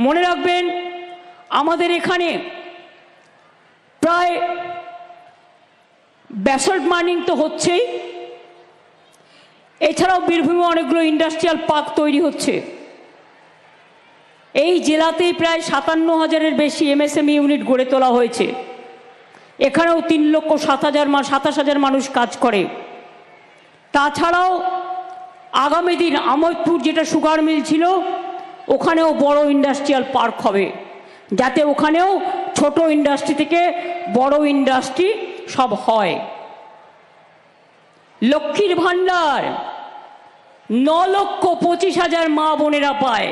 মনে রাখবেন আমাদের এখানে প্রায় ব্যাসল্ট মাইনিং তো হচ্ছেই, এছাড়াও বীরভূমে অনেকগুলো ইন্ডাস্ট্রিয়াল পার্ক তৈরি হচ্ছে। এই জেলাতেই প্রায় 57,000-এর বেশি এমএসএমই ইউনিট গড়ে তোলা হয়েছে। এখানেও 3,27,000 মানুষ কাজ করে। তাছাড়াও আগামী দিন আমোদপুর যেটা সুগার মিল ছিল ওখানেও বড় ইন্ডাস্ট্রিয়াল পার্ক হবে, যাতে ওখানেও ছোট ইন্ডাস্ট্রি থেকে বড় ইন্ডাস্ট্রি সব হয়। লক্ষ্মীর ভাণ্ডার 9,25,000 মা বোনেরা পায়।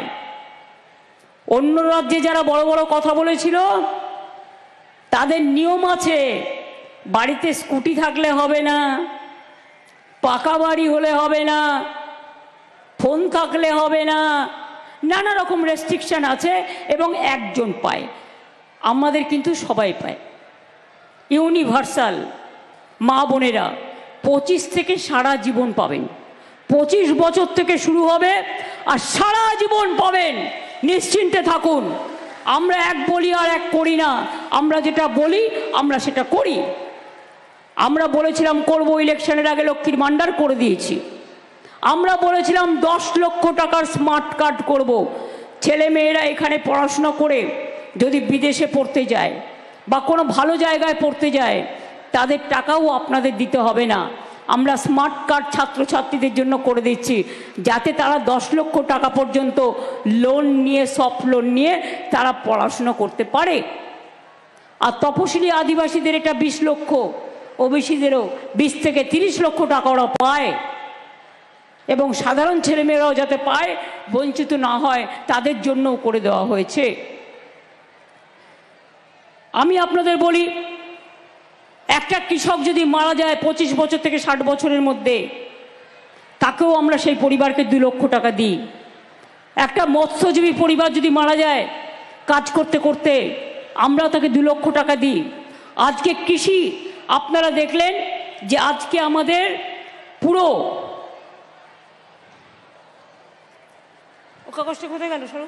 অন্য রাজ্যে যারা বড় বড় কথা বলেছিল তাদের নিয়ম আছে, বাড়িতে স্কুটি থাকলে হবে না, পাকা বাড়ি হলে হবে না, ফোন থাকলে হবে না, নানা রকম রেস্ট্রিকশন আছে এবং একজন পায়। আমাদের কিন্তু সবাই পায়, ইউনিভার্সাল। মা বোনেরা 25 থেকে সারা জীবন পাবেন, 25 বছর থেকে শুরু হবে আর সারা জীবন পাবেন, নিশ্চিন্তে থাকুন। আমরা এক বলি আর এক করি না, আমরা যেটা বলি আমরা সেটা করি। আমরা বলেছিলাম করব, ইলেকশনের আগে লক্ষ্মীর ভাণ্ডার করে দিয়েছি। আমরা বলেছিলাম 10 লক্ষ টাকার স্মার্ট কার্ড করব, ছেলে মেয়েরা এখানে পড়াশোনা করে যদি বিদেশে পড়তে যায় বা কোনো ভালো জায়গায় পড়তে যায় তাদের টাকাও আপনাদের দিতে হবে না। আমরা স্মার্ট কার্ড ছাত্রছাত্রীদের জন্য করে দিচ্ছি, যাতে তারা 10 লক্ষ টাকা পর্যন্ত লোন নিয়ে, সফট লোন নিয়ে তারা পড়াশুনো করতে পারে। আর তপশিলি আদিবাসীদের এটা 20 লক্ষ, ওবিসিদেরও 20 থেকে 30 লক্ষ টাকা ওরা পায়। এবং সাধারণ ছেলেমেয়েরাও যাতে পায়, বঞ্চিত না হয়, তাদের জন্যও করে দেওয়া হয়েছে। আমি আপনাদের বলি, একটা কৃষক যদি মারা যায় 25 বছর থেকে 60 বছরের মধ্যে, তাকেও আমরা সেই পরিবারকে 2 লক্ষ টাকা দিই। একটা মৎস্যজীবী পরিবার যদি মারা যায় কাজ করতে করতে, আমরা তাকে 2 লক্ষ টাকা দিই। আজকে কৃষি আপনারা দেখলেন যে আজকে আমাদের পুরো ওকা কষ্ট কোথায় গেল সরু,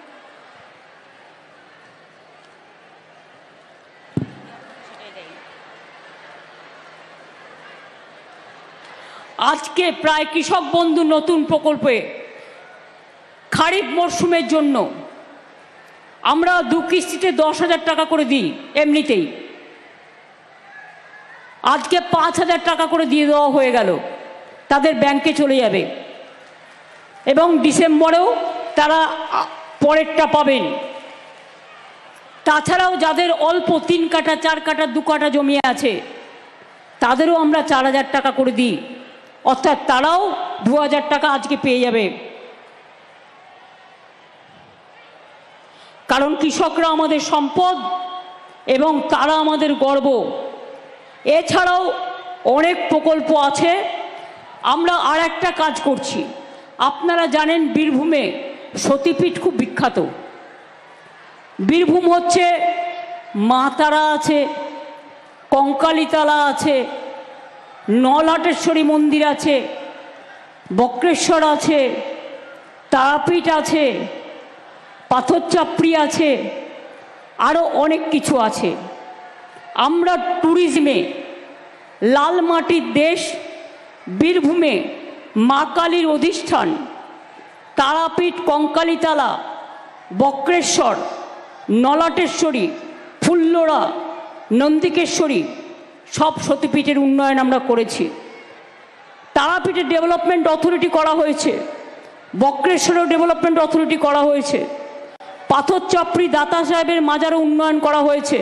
আজকে প্রায় কৃষক বন্ধু নতুন প্রকল্পে খারিফ মরশুমের জন্য আমরা 2 কিস্তিতে 10,000 টাকা করে দিই। এমনিতেই আজকে 5,000 টাকা করে দিয়ে দেওয়া হয়ে গেল, তাদের ব্যাংকে চলে যাবে এবং ডিসেম্বরেও তারা পরেরটা পাবেন। তাছাড়াও যাদের অল্প 3 কাঠা 4 কাঠা 2 কাঠা জমি আছে তাদেরও আমরা 4,000 টাকা করে দিই, অর্থাৎ তারাও 2,000 টাকা আজকে পেয়ে যাবে। কারণ কৃষকরা আমাদের সম্পদ এবং তারা আমাদের গর্ব। এছাড়াও অনেক প্রকল্প আছে। আমরা আর একটা কাজ করছি, আপনারা জানেন বীরভূমে সতীপীঠ খুব বিখ্যাত। বীরভূম হচ্ছে মা তারা আছে, কঙ্কালীতলা আছে, নলহাটেশ্বরী মন্দির আছে, বক্রেশ্বর আছে, তারাপীঠ আছে, পাথরচাপড়ি আছে, আরও অনেক কিছু আছে। আমরা ট্যুরিজমে লাল মাটির দেশ, বীরভূমে মা কালীর অধিষ্ঠান, তারাপীঠ, কঙ্কালীতলা, বক্রেশ্বর, নলহাটেশ্বরী, ফুল্লরা, নন্দিকেশ্বরী সব সতীপীঠের উন্নয়ন আমরা করেছি। তারাপীঠের ডেভেলপমেন্ট অথরিটি করা হয়েছে, বক্রেশ্বরেও ডেভেলপমেন্ট অথরিটি করা হয়েছে, পাথরচাপড়ি দাতা সাহেবের মাজারও উন্নয়ন করা হয়েছে।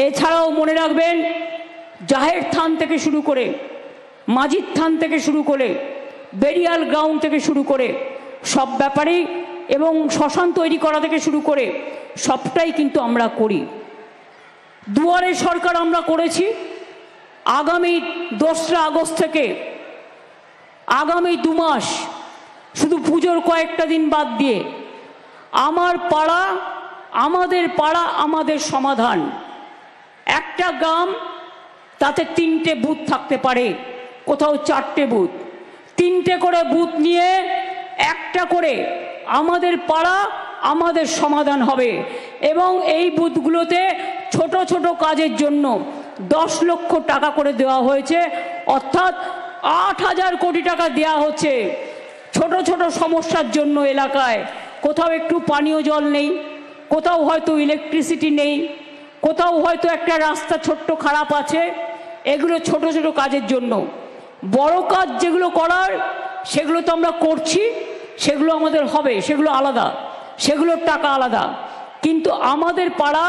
এছাড়াও মনে রাখবেন জাহের থান থেকে শুরু করে, মাঝির থান থেকে শুরু করে, বেরিয়াল গ্রাউন্ড থেকে শুরু করে সব ব্যাপারেই, এবং শ্মশান তৈরি করা থেকে শুরু করে সবটাই কিন্তু আমরা করি। দুয়ারে সরকার আমরা করেছি। আগামী 2রা আগস্ট থেকে আগামী 2 মাস, শুধু পুজোর কয়েকটা দিন বাদ দিয়ে, আমার পাড়া আমাদের পাড়া আমাদের সমাধান। একটা গ্রাম, তাতে 3টে বুথ থাকতে পারে, কোথাও 4টে বুথ, 3টে করে বুথ নিয়ে একটা করে আমাদের পাড়া আমাদের সমাধান হবে। এবং এই বুথগুলোতে ছোট ছোট কাজের জন্য 10 লক্ষ টাকা করে দেওয়া হয়েছে, অর্থাৎ 8,000 কোটি টাকা দেওয়া হচ্ছে ছোট ছোট সমস্যার জন্য। এলাকায় কোথাও একটু পানীয় জল নেই, কোথাও হয়তো ইলেকট্রিসিটি নেই, কোথাও হয়তো একটা রাস্তা ছোট্ট খারাপ আছে, এগুলো ছোট ছোট কাজের জন্য। বড় কাজ যেগুলো করার সেগুলো তো আমরা করছি, সেগুলো আমাদের হবে, সেগুলো আলাদা, সেগুলোর টাকা আলাদা। কিন্তু আমাদের পাড়া,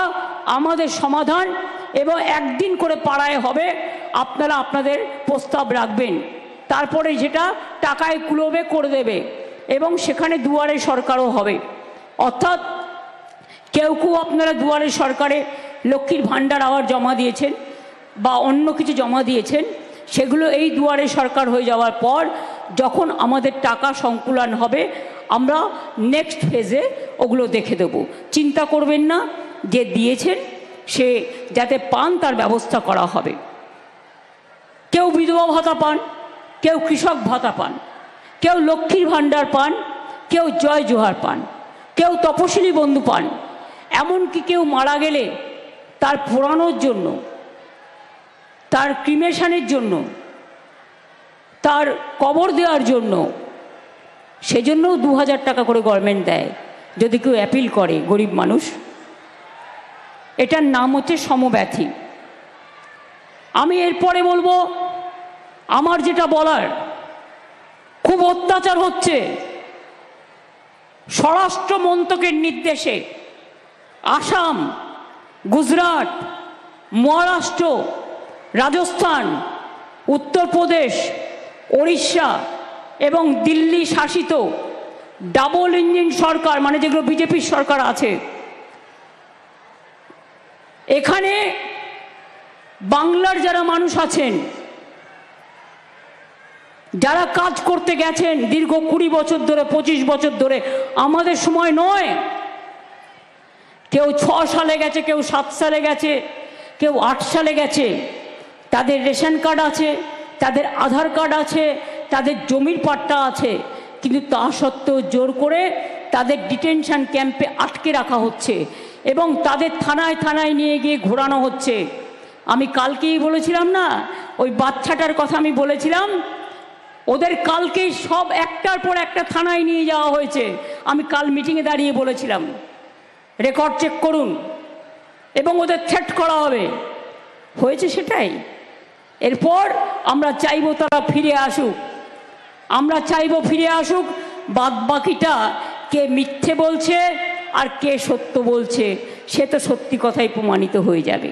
আমাদের সমাধান, এবং একদিন করে পাড়ায় হবে, আপনারা আপনাদের প্রস্তাব রাখবেন, তারপরে যেটা টাকায় কুলোবে করে দেবে। এবং সেখানে দুয়ারে সরকারও হবে, অর্থাৎ কেউ কেউ আপনারা দুয়ারে সরকারে লক্ষ্মীর ভাণ্ডার আবার জমা দিয়েছেন বা অন্য কিছু জমা দিয়েছেন, সেগুলো এই দুয়ারে সরকার হয়ে যাওয়ার পর যখন আমাদের টাকা সংকুলন হবে, আমরা নেক্সট ফেজে ওগুলো দেখে দেব। চিন্তা করবেন না, যে দিয়েছেন সে যাতে পান তার ব্যবস্থা করা হবে। কেউ বিধবা ভাতা পান, কেউ কৃষক ভাতা পান, কেউ লক্ষ্মীর ভাণ্ডার পান, কেউ জয় জোহার পান, কেউ তপশিলি বন্ধু পান। এমনকি কেউ মারা গেলে তার পোড়ানোর জন্য, তার ক্রিমেশনের জন্য, তার কবর দেওয়ার জন্য, সেজন্যও 2000 টাকা করে গভর্নমেন্ট দেয় যদি কেউ অ্যাপিল করে, গরিব মানুষ। এটার নাম হচ্ছে সমব্যথী। আমি এরপরে বলবো, আমার যেটা বলার, খুব অত্যাচার হচ্ছে। স্বরাষ্ট্র মন্ত্রকের নির্দেশে আসাম, গুজরাট, মহারাষ্ট্র, রাজস্থান, উত্তরপ্রদেশ, ওড়িশা এবং দিল্লি শাসিত ডাবল ইঞ্জিন সরকার, মানে যেগুলো বিজেপির সরকার আছে, এখানে বাংলার যারা মানুষ আছেন, যারা কাজ করতে গেছেন দীর্ঘ 20 বছর ধরে, 25 বছর ধরে, আমাদের সময় নয়, কেউ 6 সালে গেছে, কেউ 7 সালে গেছে, কেউ 8 সালে গেছে, তাদের রেশন কার্ড আছে, তাদের আধার কার্ড আছে, তাদের জমির পাট্টা আছে, কিন্তু তা সত্ত্বেও জোর করে তাদের ডিটেনশন ক্যাম্পে আটকে রাখা হচ্ছে এবং তাদের থানায় থানায় নিয়ে গিয়ে ঘোরানো হচ্ছে। আমি কালকেই বলেছিলাম না, ওই বাচ্চাটার কথা আমি বলেছিলাম, ওদের কালকেই সব একটার পর একটা থানায় নিয়ে যাওয়া হয়েছে। আমি কাল মিটিংয়ে দাঁড়িয়ে বলেছিলাম, রেকর্ড চেক করুন, এবং ওদের থ্রেট করা হবে। হয়েছে সেটাই। এরপর আমরা চাইব তারা ফিরে আসুক, আমরা চাইব ফিরে আসুক। বাদ বাকিটা কে মিথ্যে বলছে আর কে সত্য বলছে, সে তো সত্যি কথাই প্রমাণিত হয়ে যাবে।